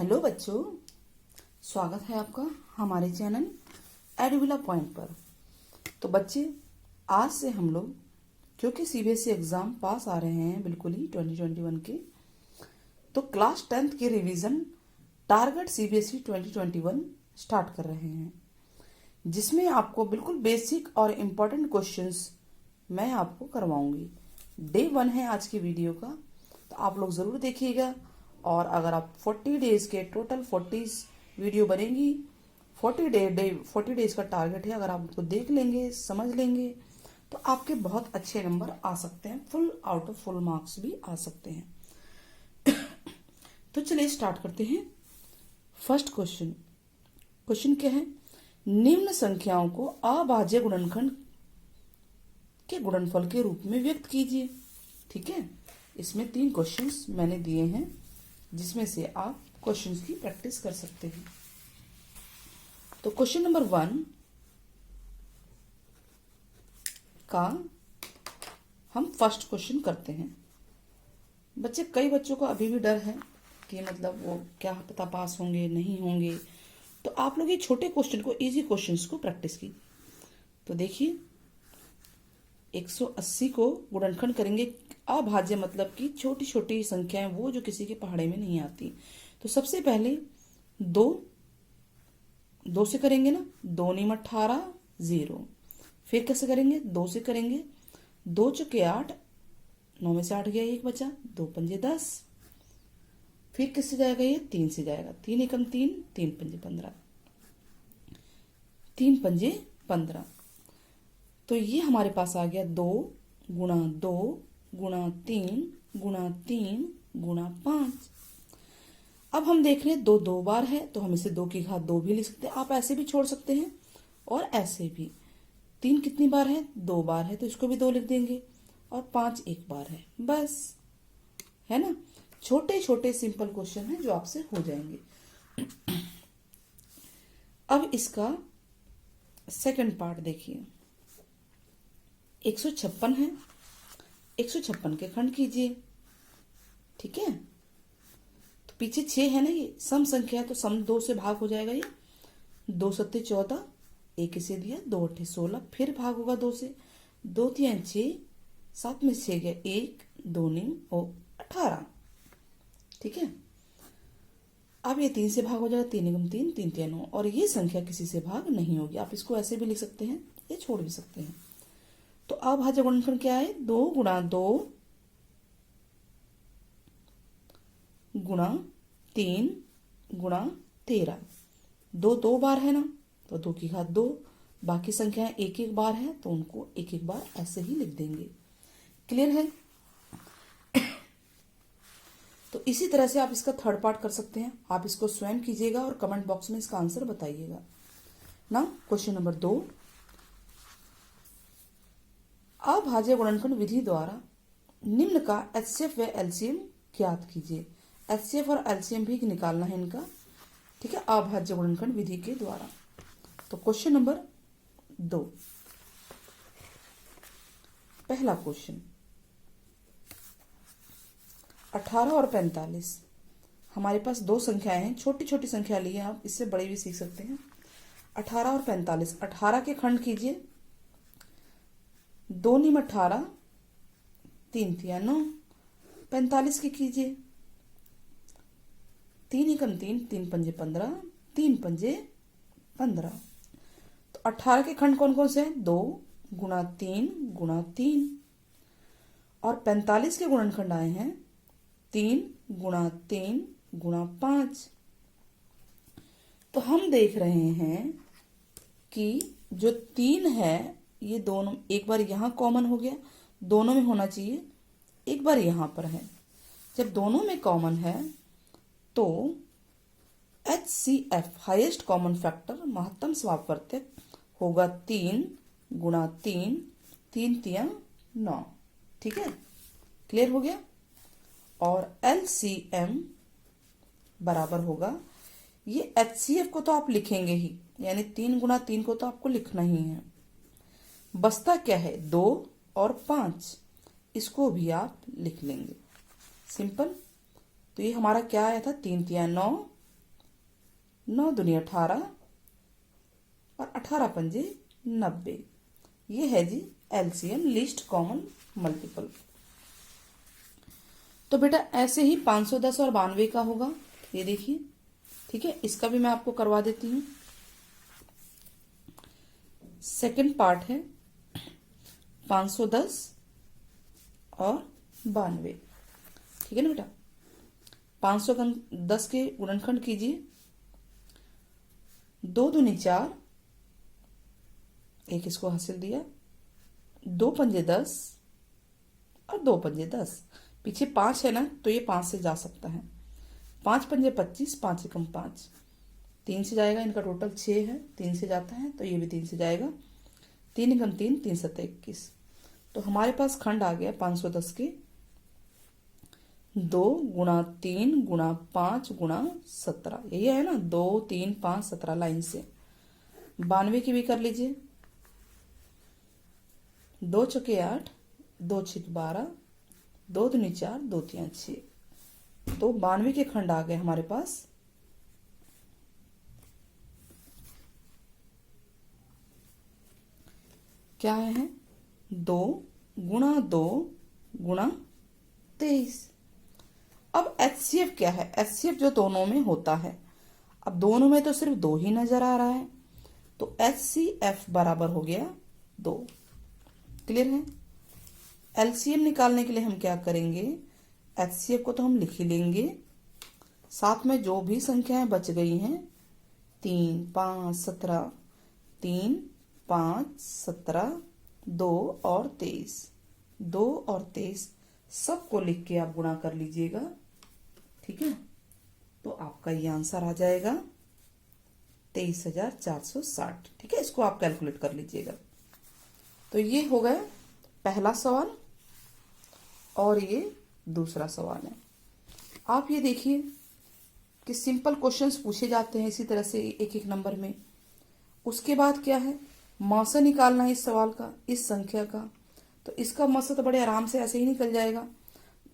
Hello बच्चों, स्वागत है आपका हमारे चैनल एडुविला पॉइंट पर। तो बच्चे, आज से हम लोग, क्योंकि सीबीएसई एग्जाम पास आ रहे हैं बिल्कुल ही 2021 के, तो क्लास 10th के रिवीजन टारगेट सीबीएसई 2021 स्टार्ट कर रहे हैं, जिसमें आपको बिल्कुल बेसिक और इम्पोर्टेंट क्वेश्चंस मैं आपको करवाऊंगी। डे 1 है आज की वीडियो का, तो आप लोग ज़रूर देखिएगा। और अगर आप 40 डेज के टोटल 40 वीडियो बनेगी, 40 डेज का टारगेट है। अगर आप उसको देख लेंगे, समझ लेंगे, तो आपके बहुत अच्छे नंबर आ सकते हैं, full out of full marks भी आ सकते हैं। तो चलिए स्टार्ट करते हैं। फर्स्ट क्वेश्चन क्या है? निम्न संख्याओं को अभाज्य गुणनखंड के गुणनफल के रूप में व्यक्त कीजिए। ठीक है, इसमें 3 क्वेश्चंस मैंने दिए हैं, जिसमें से आप क्वेश्चंस की प्रैक्टिस कर सकते हैं। तो क्वेश्चन नंबर 1 का हम फर्स्ट क्वेश्चन करते हैं। बच्चे, कई बच्चों को अभी भी डर है कि मतलब वो क्या पता पास होंगे नहीं होंगे, तो आप लोग ये छोटे क्वेश्चन को, इजी क्वेश्चंस को प्रैक्टिस कीजिए। तो देखिए, 180 को गुणनखंड करेंगे। अभाज्य मतलब कि छोटी छोटी संख्याएं, वो जो किसी के पहाड़े में नहीं आती। तो सबसे पहले 2 से करेंगे ना, 2 × 18 0। फिर कैसे करेंगे? 2 से करेंगे, 2 चौके 8, 9 में से 8 गया, 1 बचा, 2 पंजे 10। फिर किससे जाएगा? ये 3 से जाएगा, 3 एकम 3, 3 पंजे 15, 3 पंजे 15। तो ये हमारे पास आ गया 2 गुणा 2 गुणा 3 गुणा 3 गुणा 5। अब हम देख रहे हैं 2 2 बार है, तो हम इसे 2 की घात 2 भी लिख सकते हैं। आप ऐसे भी छोड़ सकते हैं और ऐसे भी। 3 कितनी बार है? 2 बार है, तो इसको भी 2 लिख देंगे। और 5 1 बार है, बस। है ना? छोटे छोटे सिंपल क्वेश्चन है जो आपसे हो जाएंगे। अब इसका सेकंड पार्ट देखिए। 156 है, 156 के खंड कीजिए। ठीक है, तो पीछे 6 है ना, ये सम संख्या है, तो सम 2 से भाग हो जाएगा। ये 2 सत्ते 14, 1 इसे दिया, 2 अट्ठे 16, फिर भाग होगा 2 से, 2 तियां 6, 7 में 6 गया 1, 2 नीम 18। ठीक है, अब ये 3 से भाग हो जाएगा, 3 एकम 3, 3 तियां 9, और ये संख्या किसी से भाग नहीं होगी। आप इसको ऐसे भी लिख सकते हैं, ये छोड़ भी सकते हैं। तो अभाज्य गुणनखंड क्या है? 2 गुणा 2 गुणा 3 गुणा 13। 2 2 बार है ना, तो 2 की घात 2। बाकी संख्याएं 1 1 बार है, तो उनको 1 1 बार ऐसे ही लिख देंगे। क्लियर है? तो इसी तरह से आप इसका थर्ड पार्ट कर सकते हैं। आप इसको स्वयं कीजिएगा और कमेंट बॉक्स में इसका आंसर बताइएगा ना। क्वेश्चन नंबर 2, अभाज्य गुणनखंड विधि द्वारा निम्न का एचसीएफ व एलसीएम ज्ञात कीजिए। एचसीएफ और एलसीएम भी निकालना है इनका। ठीक है, अभाज्य गुणनखंड विधि के द्वारा। तो क्वेश्चन नंबर 2, पहला क्वेश्चन, 18 और 45। हमारे पास 2 संख्याएं हैं, छोटी छोटी संख्या ली है, आप इससे बड़े भी सीख सकते हैं। 18 और 45, 18 के खंड कीजिए। 2 × 18, 3 तियां 9। 45 के कीजिए, 3 एकम 3, 3 पंजे 15, 3 पंजे 15। तो 18 के खंड कौन कौन से हैं? 2 गुणा 3 गुणा 3। और 45 के गुणनखंड आए हैं 3 गुणा 3 गुणा 5। तो हम देख रहे हैं कि जो 3 है, ये दोनों, एक बार यहां कॉमन हो गया, दोनों में होना चाहिए, एक बार यहां पर है। जब दोनों में कॉमन है तो HCF हाईएस्ट कॉमन फैक्टर, महत्तम समापवर्तक होगा 3 गुणा 3, 3 तियां 9। ठीक है, क्लियर हो गया। और LCM बराबर होगा, ये HCF को तो आप लिखेंगे ही, यानी 3 गुणा 3 को तो आपको लिखना ही है। बचता क्या है? 2 और 5, इसको भी आप लिख लेंगे, सिंपल। तो ये हमारा क्या आया था? 3 तियां 9, 9 दूनी 18 और 18 पंजे 90। ये है जी एलसीएम, लीस्ट कॉमन मल्टीपल। तो बेटा ऐसे ही 510 और 92 का होगा, ये देखिए। ठीक है, इसका भी मैं आपको करवा देती हूँ। सेकंड पार्ट है 510 और 92। ठीक है ना बेटा। 510 के गुणनखंड कीजिए, 2 दूनी 4, एक इसको हासिल दिया, 2 पंजे 10 और 2 पंजे 10। पीछे 5 है ना, तो ये 5 से जा सकता है। 5 पंजे 25, 5 एकम 5, 3 से जाएगा। इनका टोटल 6 है, 3 से जाता है तो ये भी 3 से जाएगा। 3 एकम 3, 3 सत्ता 21। तो हमारे पास खंड आ गया 510 के 2 गुणा 3 गुणा 5 गुणा 17। यही है ना, 2 3 5 17 लाइन से। 92 की भी कर लीजिए, 2 चौके 8, 2 छक 12, 2 दूनी 4, 2 तियां 6। तो 92 के खंड आ गए हमारे पास। क्या है? 2 गुणा 2 गुणा 23। अब HCF क्या है? HCF जो दोनों में होता है। अब दोनों में तो सिर्फ 2 ही नजर आ रहा है, तो HCF बराबर हो गया 2। क्लियर है? LCM निकालने के लिए हम क्या करेंगे? HCF को तो हम लिख ही लेंगे, साथ में जो भी संख्याएं बच गई हैं 3 5 17, 3 5 17, 2 और 23, 2 और 23 सबको लिख के आप गुणा कर लीजिएगा। ठीक है, तो आपका ये आंसर आ जाएगा 23,460। ठीक है, इसको आप कैलकुलेट कर लीजिएगा। तो ये हो गया पहला सवाल और ये दूसरा सवाल है। आप ये देखिए कि सिंपल क्वेश्चंस पूछे जाते हैं इसी तरह से एक एक नंबर में। उसके बाद क्या है? मौसा निकालना है इस सवाल का, इस संख्या का। तो इसका मौसा तो बड़े आराम से ऐसे ही निकल जाएगा।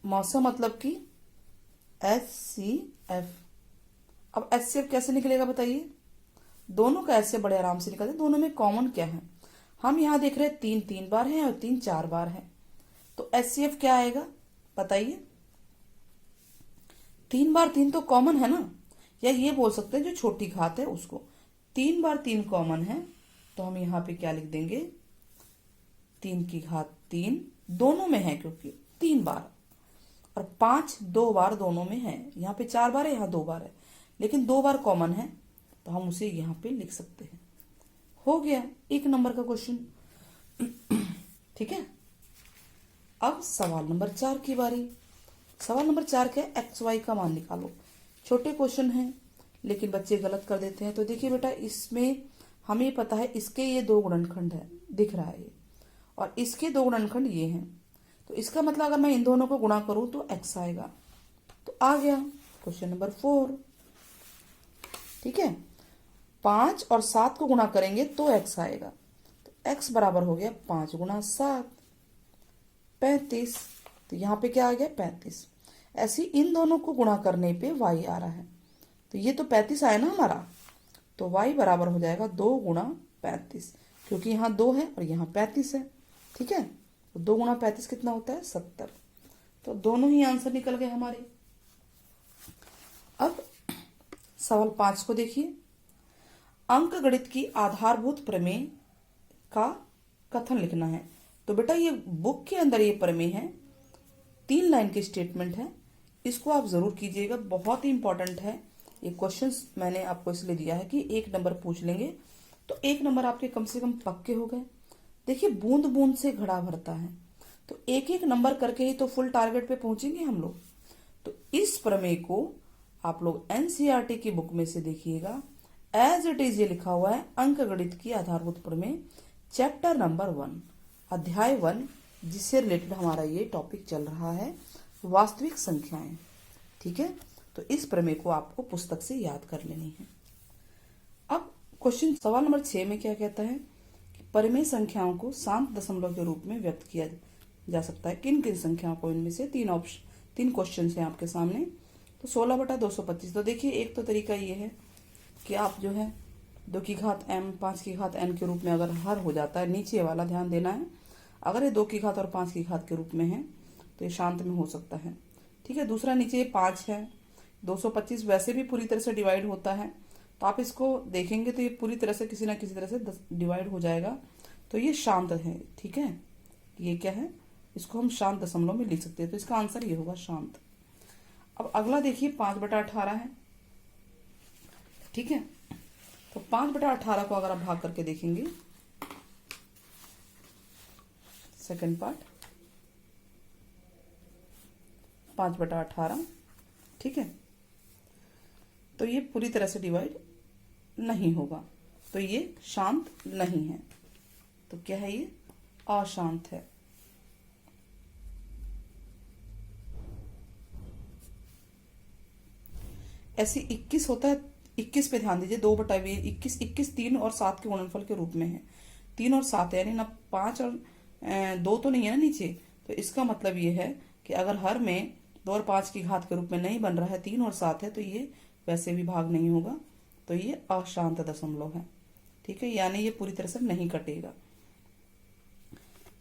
मौसा मतलब कि HCF। अब HCF कैसे निकलेगा बताइए? दोनों का ऐसे बड़े आराम से निकलते हैं। दोनों में कॉमन क्या है? हम यहाँ देख रहे हैं 3 3 बार है और 3 4 बार है, तो HCF क्या आएगा बताइए? 3 बार 3 तो कॉमन है ना, या ये बोल सकते हैं जो छोटी घात है उसको। 3 बार 3 कॉमन है, तो हम यहाँ पे क्या लिख देंगे? 3 की घात 3 दोनों में है, क्योंकि 3 बार, और 5 2 बार दोनों में है। यहाँ पे 4 बार है, यहाँ 2 बार है, लेकिन 2 बार कॉमन है, तो हम उसे यहाँ पे लिख सकते हैं। हो गया 1 नंबर का क्वेश्चन। ठीक है, अब सवाल नंबर 4 की बारी। सवाल नंबर 4 क्या है? XY का मान निकालो। छोटे क्वेश्चन हैं, लेकिन बच्चे गलत कर देते हैं। तो देखिए बेटा, इसमें हमें पता है इसके ये 2 गुणनखंड है, दिख रहा है ये, और इसके 2 गुणनखंड ये हैं। तो इसका मतलब अगर मैं इन दोनों को गुणा करूं तो x आएगा। तो आ गया क्वेश्चन नंबर 4। ठीक है, 5 और 7 को गुणा करेंगे तो x आएगा। तो x बराबर हो गया 5 गुणा 7, 35। तो यहाँ पे क्या आ गया? 35। ऐसे इन दोनों को गुणा करने पे y आ रहा है। तो ये तो 35 आया ना हमारा, तो y बराबर हो जाएगा 2 गुणा 35, क्योंकि यहाँ 2 है और यहाँ 35 है। ठीक है, तो 2 गुणा 35 कितना होता है? 70। तो दोनों ही आंसर निकल गए हमारे। अब सवाल 5 को देखिए। अंक गणित की आधारभूत प्रमेय का कथन लिखना है। तो बेटा ये बुक के अंदर ये प्रमेय है, 3 लाइन की स्टेटमेंट है, इसको आप जरूर कीजिएगा, बहुत ही इंपॉर्टेंट है। ये क्वेश्चंस मैंने आपको इसलिए दिया है कि 1 नंबर पूछ लेंगे, तो 1 नंबर आपके कम से कम पक्के हो गए। देखिए, बूंद बूंद से घड़ा भरता है, तो एक एक नंबर करके ही तो फुल टारगेट पे पहुंचेंगे हम लोग। तो इस प्रमेय को आप लोग NCERT की बुक में से देखिएगा, एज इट इज ये लिखा हुआ है, अंक गणित की आधारभूत प्रमेय, चैप्टर नंबर 1, अध्याय 1, जिससे रिलेटेड हमारा ये टॉपिक चल रहा है, वास्तविक संख्याएं। ठीक है, तो इस प्रमेय को आपको पुस्तक से याद कर लेनी है। अब क्वेश्चन सवाल नंबर 6 में क्या कहता है कि परिमेय संख्याओं को शांत दशमलव के रूप में व्यक्त किया जा सकता है। किन किन संख्याओं को? इनमें से 3 क्वेश्चन है आपके सामने। तो 16/225। तो देखिए, एक तो तरीका ये है कि आप जो है 2 की घात m 5 की घात n के रूप में अगर हर हो जाता है, नीचे वाला ध्यान देना है, अगर ये 2 की घात और 5 की घात के रूप में है तो ये शांत में हो सकता है। ठीक है, दूसरा नीचे 5 है, 225 वैसे भी पूरी तरह से डिवाइड होता है, तो आप इसको देखेंगे तो ये पूरी तरह से किसी ना किसी तरह से डिवाइड हो जाएगा, तो ये शांत है। ठीक है, ये क्या है, इसको हम शांत दशमलव में लिख सकते हैं, तो इसका आंसर ये होगा शांत। अब अगला देखिए 5/18 है। ठीक है, तो 5/18 को अगर आप भाग करके देखेंगे, सेकंड पार्ट 5/18, ठीक है, तो ये पूरी तरह से डिवाइड नहीं होगा, तो ये शांत नहीं है। तो क्या है, ये अशांत है। ऐसे 21 होता है, 21 पे ध्यान दीजिए, 2/20, 21 3 और 7 के गुणनफल के रूप में है। 3 और 7 है, यानी ना 5 और 2 तो नहीं है ना नीचे, तो इसका मतलब ये है कि अगर हर में 2 और 5 की घात के रूप में नहीं बन रहा है, 3 और 7 है, तो ये वैसे भी भाग नहीं होगा, तो ये अशांत दशमलव है। ठीक है, यानी ये पूरी तरह से नहीं कटेगा।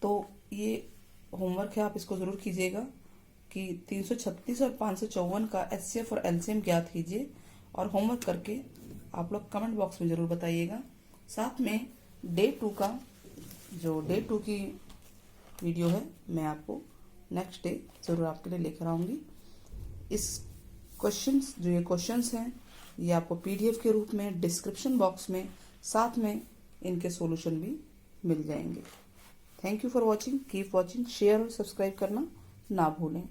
तो ये होमवर्क है, आप इसको जरूर कीजिएगा कि 336 और 554 का एचसीएफ और एलसीएम ज्ञात कीजिए, और होमवर्क करके आप लोग कमेंट बॉक्स में जरूर बताइएगा। साथ में डे 2 का, जो डे 2 की वीडियो है, मैं आपको नेक्स्ट डे जरूर आपके लिए लेकर आऊंगी। इस क्वेश्चंस, जो ये क्वेश्चंस हैं, ये आपको पीडीएफ के रूप में डिस्क्रिप्शन बॉक्स में, साथ में इनके सॉल्यूशन भी मिल जाएंगे। Thank you for watching, keep watching, share और सब्सक्राइब करना ना भूलें।